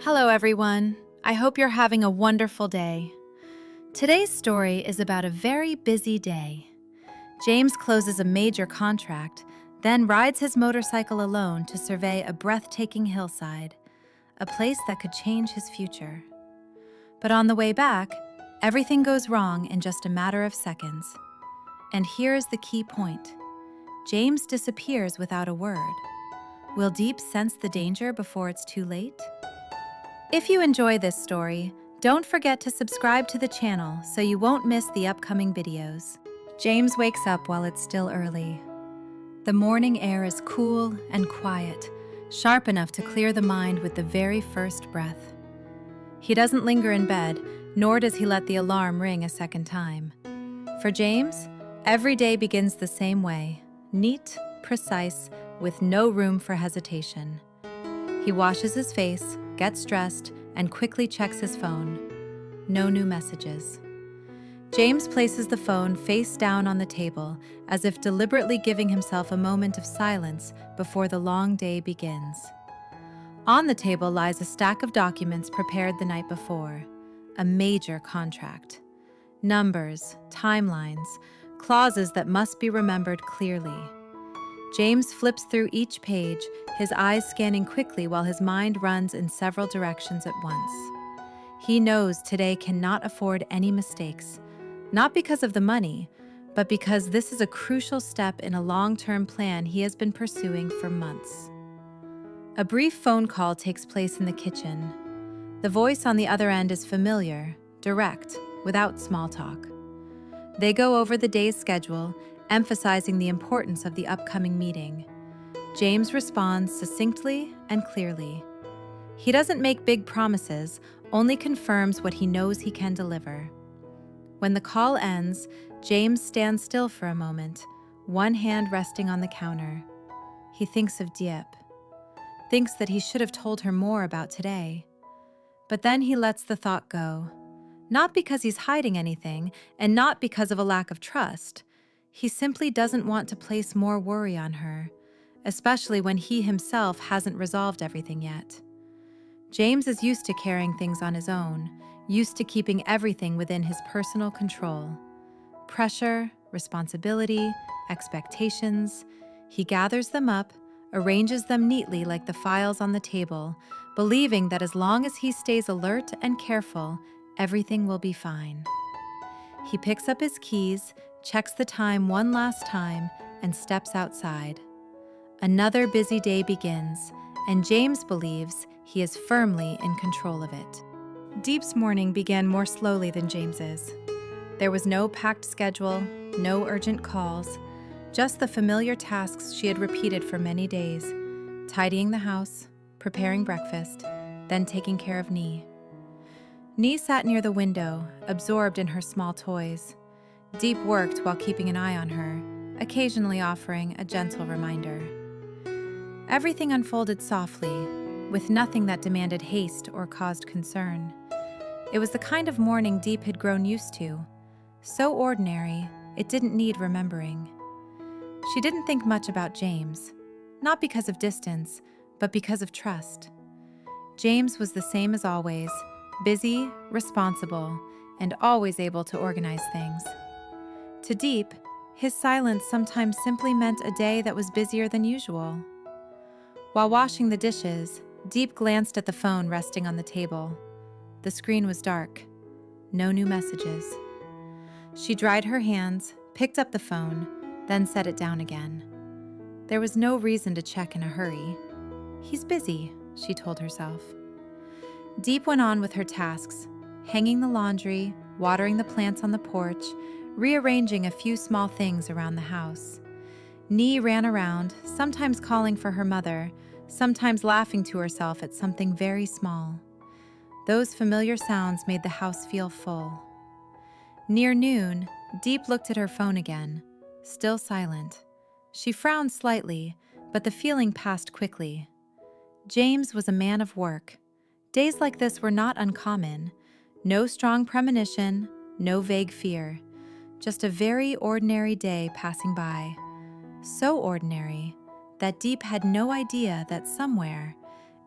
Hello, everyone. I hope you're having a wonderful day. Today's story is about a very busy day. James closes a major contract, then rides his motorcycle alone to survey a breathtaking hillside, a place that could change his future. But on the way back, everything goes wrong in just a matter of seconds. And here is the key point. James disappears without a word. Will Diep sense the danger before it's too late? If you enjoy this story, don't forget to subscribe to the channel so you won't miss the upcoming videos. James wakes up while it's still early. The morning air is cool and quiet, sharp enough to clear the mind with the very first breath. He doesn't linger in bed, nor does he let the alarm ring a second time. For James, every day begins the same way, neat, precise, with no room for hesitation. He washes his face, gets dressed, and quickly checks his phone. No new messages. James places the phone face down on the table, as if deliberately giving himself a moment of silence before the long day begins. On the table lies a stack of documents prepared the night before. A major contract. Numbers, timelines, clauses that must be remembered clearly. James flips through each page, his eyes scanning quickly while his mind runs in several directions at once. He knows today cannot afford any mistakes, not because of the money, but because this is a crucial step in a long-term plan he has been pursuing for months. A brief phone call takes place in the kitchen. The voice on the other end is familiar, direct, without small talk. They go over the day's schedule, emphasizing the importance of the upcoming meeting. James responds succinctly and clearly. He doesn't make big promises, only confirms what he knows he can deliver. When the call ends, James stands still for a moment, one hand resting on the counter. He thinks of Diep, thinks that he should have told her more about today. But then he lets the thought go. Not because he's hiding anything, and not because of a lack of trust. He simply doesn't want to place more worry on her, especially when he himself hasn't resolved everything yet. James is used to carrying things on his own, used to keeping everything within his personal control. Pressure, responsibility, expectations. He gathers them up, arranges them neatly like the files on the table, believing that as long as he stays alert and careful, everything will be fine. He picks up his keys, checks the time one last time, and steps outside. Another busy day begins, and James believes he is firmly in control of it. Diep's morning began more slowly than James's. There was no packed schedule, no urgent calls, just the familiar tasks she had repeated for many days, tidying the house, preparing breakfast, then taking care of Ly sat near the window, absorbed in her small toys. Diep worked while keeping an eye on her, occasionally offering a gentle reminder. Everything unfolded softly, with nothing that demanded haste or caused concern. It was the kind of morning Diep had grown used to, so ordinary it didn't need remembering. She didn't think much about James, not because of distance, but because of trust. James was the same as always, busy, responsible, and always able to organize things. To Diep, his silence sometimes simply meant a day that was busier than usual. While washing the dishes, Diep glanced at the phone resting on the table. The screen was dark. No new messages. She dried her hands, picked up the phone, then set it down again. There was no reason to check in a hurry. He's busy, she told herself. Diep went on with her tasks, hanging the laundry, watering the plants on the porch, rearranging a few small things around the house. Ly ran around, sometimes calling for her mother, sometimes laughing to herself at something very small. Those familiar sounds made the house feel full. Near noon, Diep looked at her phone again, still silent. She frowned slightly, but the feeling passed quickly. James was a man of work. Days like this were not uncommon. No strong premonition, no vague fear. Just a very ordinary day passing by. So ordinary that Diep had no idea that somewhere,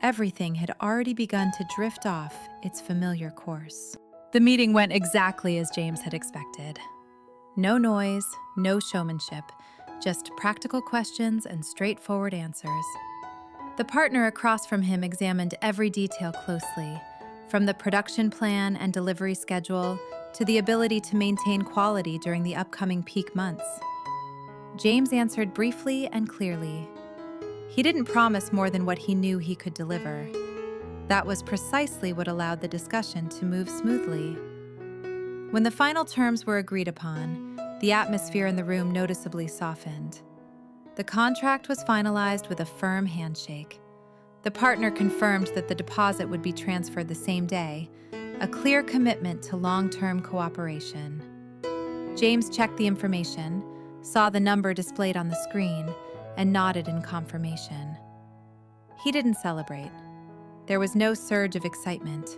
Everything had already begun to drift off its familiar course. The meeting went exactly as James had expected. No noise, no showmanship, just practical questions and straightforward answers. The partner across from him examined every detail closely, from the production plan and delivery schedule to the ability to maintain quality during the upcoming peak months. James answered briefly and clearly. He didn't promise more than what he knew he could deliver. That was precisely what allowed the discussion to move smoothly. When the final terms were agreed upon, the atmosphere in the room noticeably softened. The contract was finalized with a firm handshake. The partner confirmed that the deposit would be transferred the same day, a clear commitment to long-term cooperation. James checked the information, saw the number displayed on the screen, and nodded in confirmation. He didn't celebrate. There was no surge of excitement,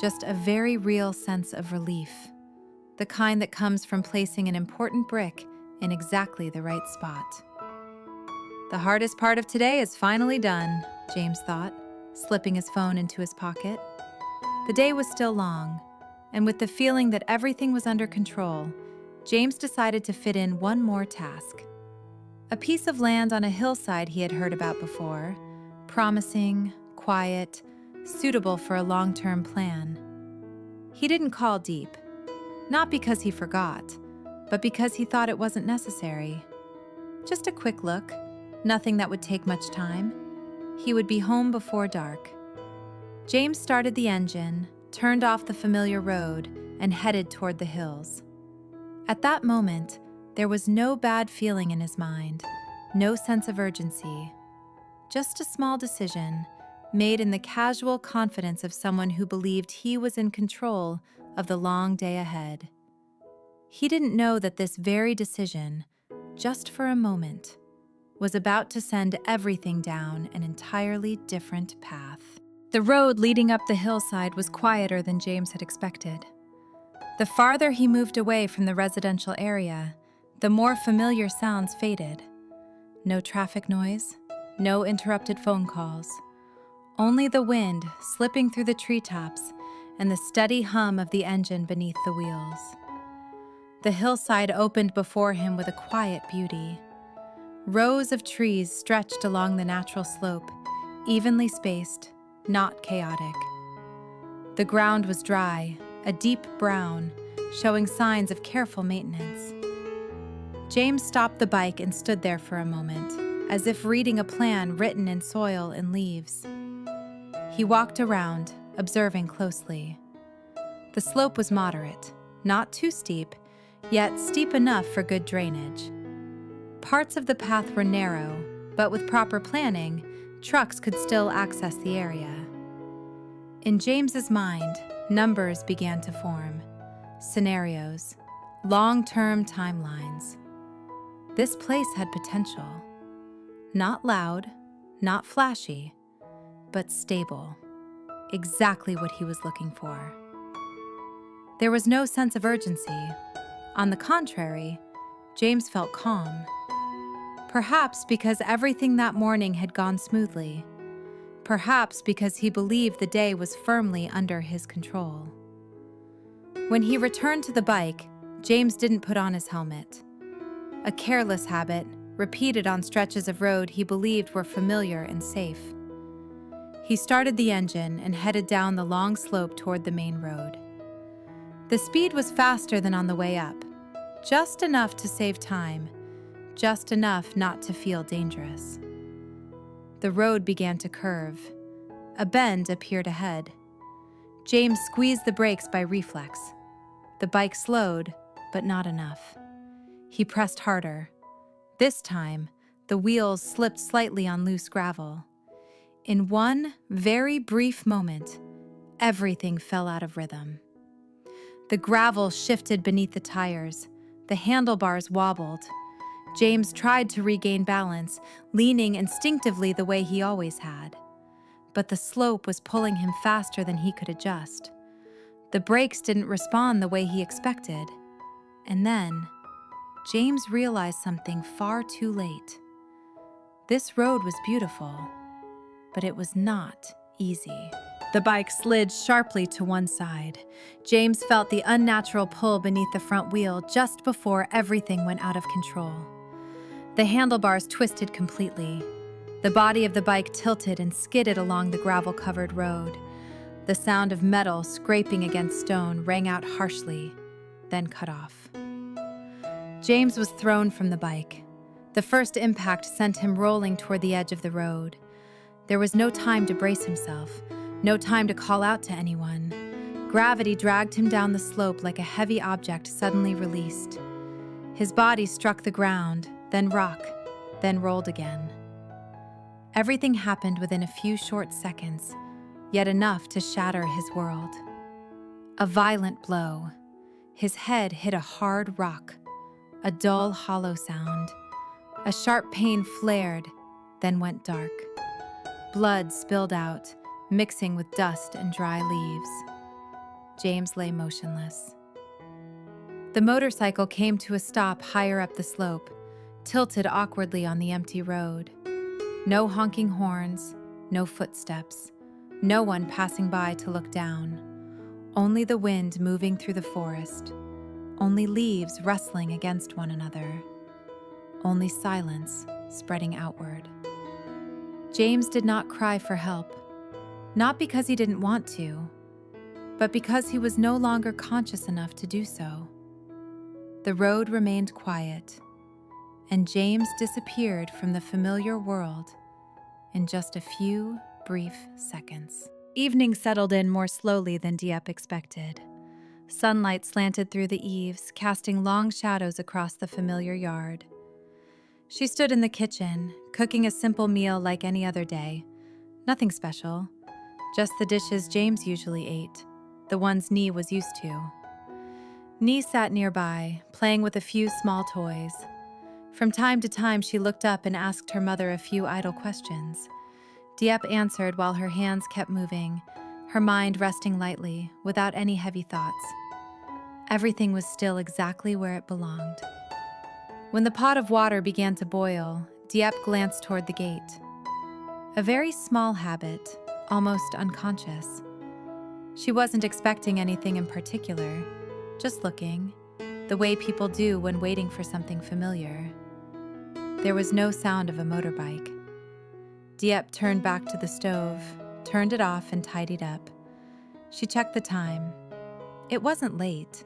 just a very real sense of relief, the kind that comes from placing an important brick in exactly the right spot. The hardest part of today is finally done, James thought, slipping his phone into his pocket. The day was still long, and with the feeling that everything was under control, James decided to fit in one more task. A piece of land on a hillside he had heard about before, promising, quiet, suitable for a long-term plan. He didn't call deep, not because he forgot, but because he thought it wasn't necessary. Just a quick look, nothing that would take much time. He would be home before dark. James started the engine, turned off the familiar road, and headed toward the hills. At that moment, there was no bad feeling in his mind, no sense of urgency. Just a small decision, made in the casual confidence of someone who believed he was in control of the long day ahead. He didn't know that this very decision, just for a moment, was about to send everything down an entirely different path. The road leading up the hillside was quieter than James had expected. The farther he moved away from the residential area, the more familiar sounds faded. No traffic noise, no interrupted phone calls. Only the wind slipping through the treetops and the steady hum of the engine beneath the wheels. The hillside opened before him with a quiet beauty. Rows of trees stretched along the natural slope, evenly spaced, not chaotic. The ground was dry, a deep brown, showing signs of careful maintenance. James stopped the bike and stood there for a moment, as if reading a plan written in soil and leaves. He walked around, observing closely. The slope was moderate, not too steep, yet steep enough for good drainage. Parts of the path were narrow, but with proper planning, trucks could still access the area. In James's mind, numbers began to form. Scenarios, long-term timelines. This place had potential. Not loud, not flashy, but stable. Exactly what he was looking for. There was no sense of urgency. On the contrary, James felt calm. Perhaps because everything that morning had gone smoothly. Perhaps because he believed the day was firmly under his control. When he returned to the bike, James didn't put on his helmet. A careless habit, repeated on stretches of road he believed were familiar and safe. He started the engine and headed down the long slope toward the main road. The speed was faster than on the way up, just enough to save time, just enough not to feel dangerous. The road began to curve. A bend appeared ahead. James squeezed the brakes by reflex. The bike slowed, but not enough. He pressed harder. This time, the wheels slipped slightly on loose gravel. In one very brief moment, everything fell out of rhythm. The gravel shifted beneath the tires. The handlebars wobbled. James tried to regain balance, leaning instinctively the way he always had. But the slope was pulling him faster than he could adjust. The brakes didn't respond the way he expected. And then, James realized something far too late. This road was beautiful, but it was not easy. The bike slid sharply to one side. James felt the unnatural pull beneath the front wheel just before everything went out of control. The handlebars twisted completely. The body of the bike tilted and skidded along the gravel-covered road. The sound of metal scraping against stone rang out harshly, then cut off. James was thrown from the bike. The first impact sent him rolling toward the edge of the road. There was no time to brace himself, no time to call out to anyone. Gravity dragged him down the slope like a heavy object suddenly released. His body struck the ground, then rock, then rolled again. Everything happened within a few short seconds, yet enough to shatter his world. A violent blow. His head hit a hard rock, a dull, hollow sound. A sharp pain flared, then went dark. Blood spilled out, mixing with dust and dry leaves. James lay motionless. The motorcycle came to a stop higher up the slope, tilted awkwardly on the empty road. No honking horns, no footsteps, no one passing by to look down. Only the wind moving through the forest, only leaves rustling against one another, only silence spreading outward. James did not cry for help, not because he didn't want to, but because he was no longer conscious enough to do so. The road remained quiet, and James disappeared from the familiar world in just a few brief seconds. Evening settled in more slowly than Diep expected. Sunlight slanted through the eaves, casting long shadows across the familiar yard. She stood in the kitchen, cooking a simple meal like any other day. Nothing special, just the dishes James usually ate, the ones Nee was used to. Nee sat nearby, playing with a few small toys. From time to time, she looked up and asked her mother a few idle questions. Diep answered while her hands kept moving, her mind resting lightly, without any heavy thoughts. Everything was still exactly where it belonged. When the pot of water began to boil, Diep glanced toward the gate. A very small habit, almost unconscious. She wasn't expecting anything in particular, just looking, the way people do when waiting for something familiar. There was no sound of a motorbike. Diep turned back to the stove, turned it off, and tidied up. She checked the time. It wasn't late.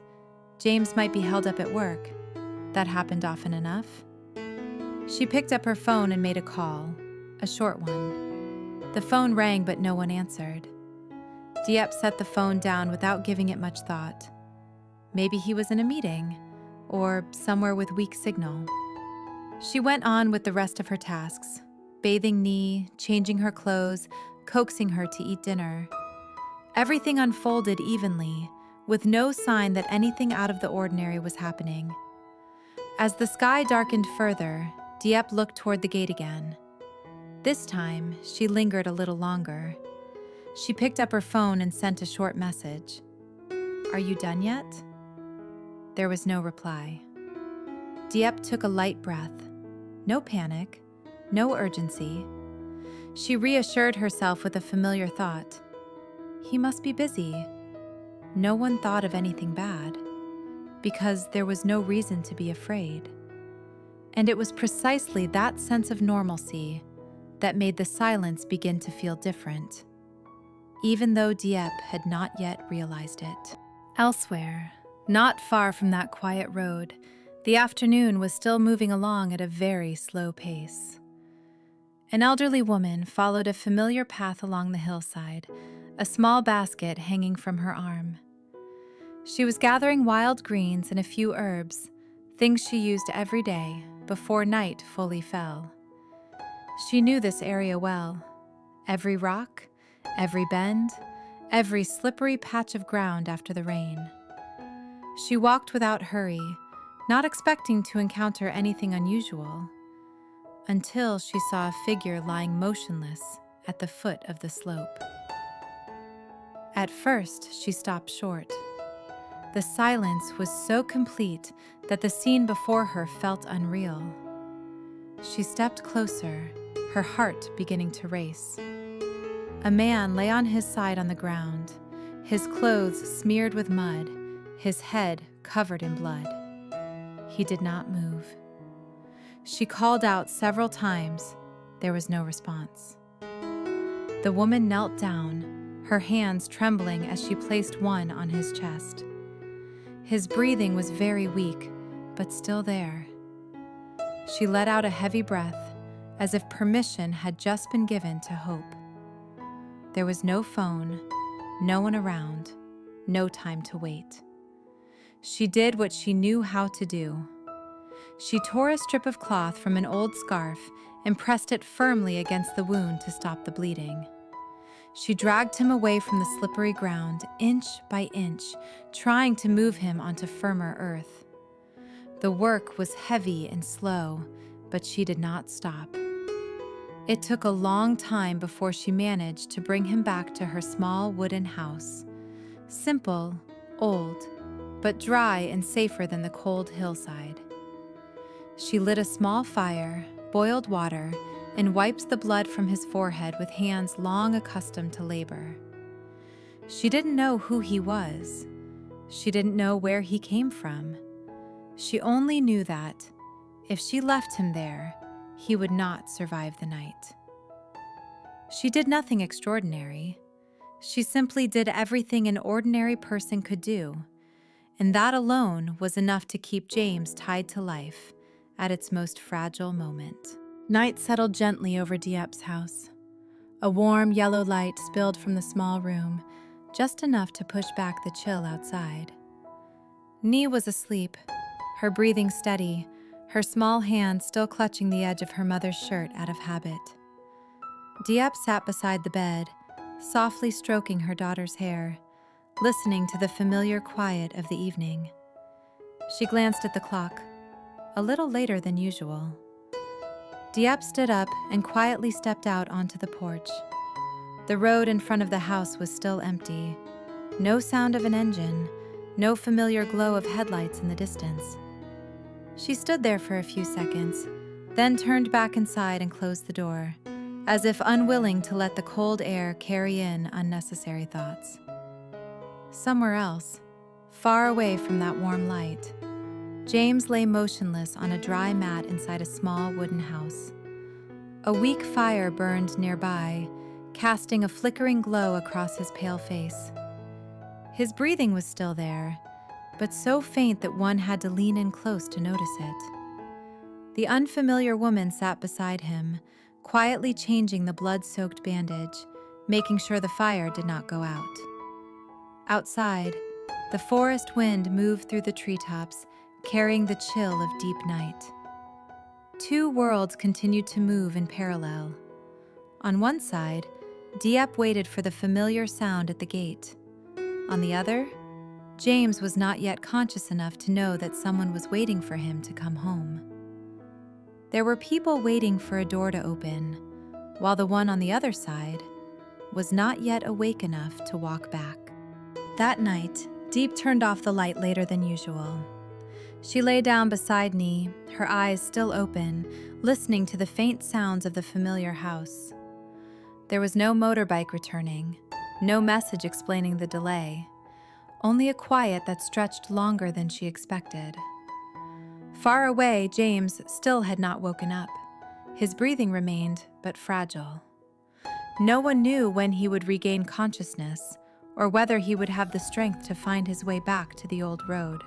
James might be held up at work. That happened often enough. She picked up her phone and made a call, a short one. The phone rang, but no one answered. Diep set the phone down without giving it much thought. Maybe he was in a meeting, or somewhere with weak signal. She went on with the rest of her tasks, bathing Nee, changing her clothes, coaxing her to eat dinner. Everything unfolded evenly, with no sign that anything out of the ordinary was happening. As the sky darkened further, Diep looked toward the gate again. This time, she lingered a little longer. She picked up her phone and sent a short message. "Are you done yet?" There was no reply. Diep took a light breath. No panic, no urgency. She reassured herself with a familiar thought. He must be busy. No one thought of anything bad, because there was no reason to be afraid. And it was precisely that sense of normalcy that made the silence begin to feel different, even though Diep had not yet realized it. Elsewhere, not far from that quiet road, the afternoon was still moving along at a very slow pace. An elderly woman followed a familiar path along the hillside, a small basket hanging from her arm. She was gathering wild greens and a few herbs, things she used every day before night fully fell. She knew this area well. Every rock, every bend, every slippery patch of ground after the rain. She walked without hurry, not expecting to encounter anything unusual, until she saw a figure lying motionless at the foot of the slope. At first, she stopped short. The silence was so complete that the scene before her felt unreal. She stepped closer, her heart beginning to race. A man lay on his side on the ground, his clothes smeared with mud, his head covered in blood. He did not move. She called out several times. There was no response. The woman knelt down, her hands trembling as she placed one on his chest. His breathing was very weak, but still there. She let out a heavy breath, as if permission had just been given to hope. There was no phone, no one around, no time to wait. She did what she knew how to do. She tore a strip of cloth from an old scarf and pressed it firmly against the wound to stop the bleeding. She dragged him away from the slippery ground, inch by inch, trying to move him onto firmer earth. The work was heavy and slow, but she did not stop. It took a long time before she managed to bring him back to her small wooden house. Simple, old, but dry and safer than the cold hillside. She lit a small fire, boiled water, and wiped the blood from his forehead with hands long accustomed to labor. She didn't know who he was. She didn't know where he came from. She only knew that, if she left him there, he would not survive the night. She did nothing extraordinary. She simply did everything an ordinary person could do, and that alone was enough to keep James tied to life at its most fragile moment. Night settled gently over Diep's house. A warm yellow light spilled from the small room, just enough to push back the chill outside. Ly was asleep, her breathing steady, her small hand still clutching the edge of her mother's shirt out of habit. Diep sat beside the bed, softly stroking her daughter's hair, listening to the familiar quiet of the evening. She glanced at the clock, a little later than usual. Diep stood up and quietly stepped out onto the porch. The road in front of the house was still empty. No sound of an engine, no familiar glow of headlights in the distance. She stood there for a few seconds, then turned back inside and closed the door, as if unwilling to let the cold air carry in unnecessary thoughts. Somewhere else, far away from that warm light, James lay motionless on a dry mat inside a small wooden house. A weak fire burned nearby, casting a flickering glow across his pale face. His breathing was still there, but so faint that one had to lean in close to notice it. The unfamiliar woman sat beside him, quietly changing the blood-soaked bandage, making sure the fire did not go out. Outside, the forest wind moved through the treetops, carrying the chill of deep night. Two worlds continued to move in parallel. On one side, Diep waited for the familiar sound at the gate. On the other, James was not yet conscious enough to know that someone was waiting for him to come home. There were people waiting for a door to open, while the one on the other side was not yet awake enough to walk back. That night, Diep turned off the light later than usual. She lay down beside Ly, her eyes still open, listening to the faint sounds of the familiar house. There was no motorbike returning, no message explaining the delay, only a quiet that stretched longer than she expected. Far away, James still had not woken up. His breathing remained, but fragile. No one knew when he would regain consciousness, or whether he would have the strength to find his way back to the old road.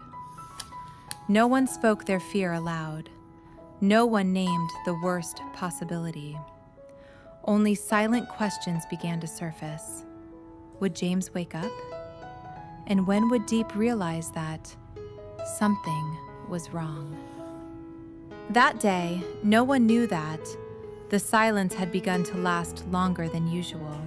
No one spoke their fear aloud. No one named the worst possibility. Only silent questions began to surface. Would James wake up? And when would Diep realize that something was wrong? That day, no one knew that the silence had begun to last longer than usual.